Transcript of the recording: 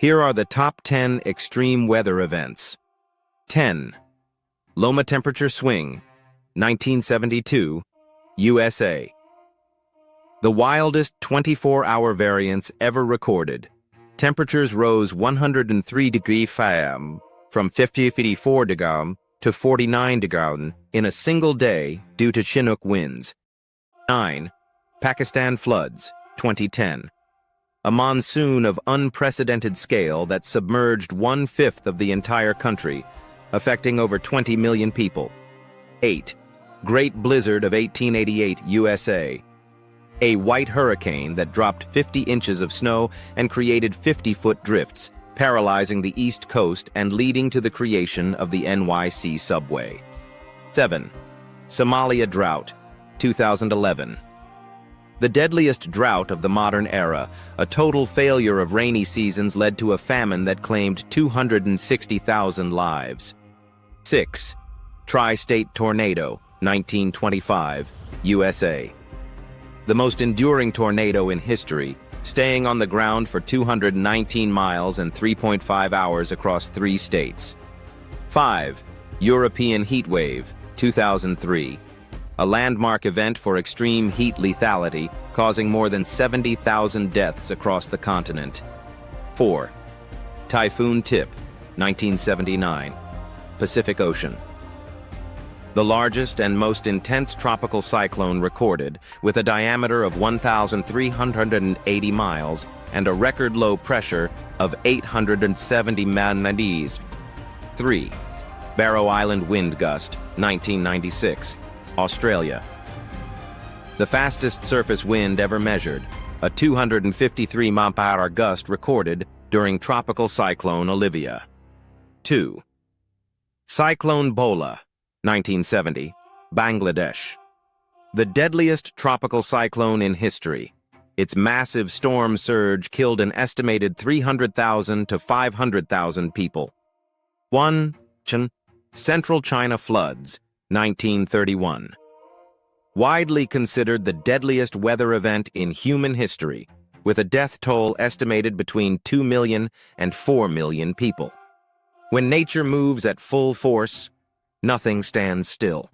Here are the top 10 extreme weather events. 10. Loma temperature swing, 1972, USA. The wildest 24-hour variance ever recorded. Temperatures rose 103 degrees Fahrenheit from 54 degrees to 49 degrees in a single day due to Chinook winds. 9. Pakistan floods, 2010. A monsoon of unprecedented scale that submerged 1/5 of the entire country, affecting over 20 million people. 8. Great Blizzard of 1888, USA. A white hurricane that dropped 50 inches of snow and created 50-foot drifts, paralyzing the East Coast and leading to the creation of the NYC subway. 7. Somalia drought, 2011. The deadliest drought of the modern era, a total failure of rainy seasons led to a famine that claimed 260,000 lives. 6. Tri-State Tornado, 1925, USA. The most enduring tornado in history, staying on the ground for 219 miles and 3.5 hours across 3 states. 5. European heat wave, 2003. A landmark event for extreme heat lethality, causing more than 70,000 deaths across the continent. 4. Typhoon Tip, 1979. Pacific Ocean. The largest and most intense tropical cyclone recorded, with a diameter of 1,380 miles and a record low pressure of 870 man-degrees. 3. Barrow Island wind gust, 1996, Australia. The fastest surface wind ever measured, a 253 mph gust recorded during Tropical Cyclone Olivia. 2. Cyclone Bola, 1970, Bangladesh. The deadliest tropical cyclone in history. Its massive storm surge killed an estimated 300,000 to 500,000 people. 1. Central China floods, 1931. Widely considered the deadliest weather event in human history, with a death toll estimated between 2 million and 4 million people. When nature moves at full force, nothing stands still.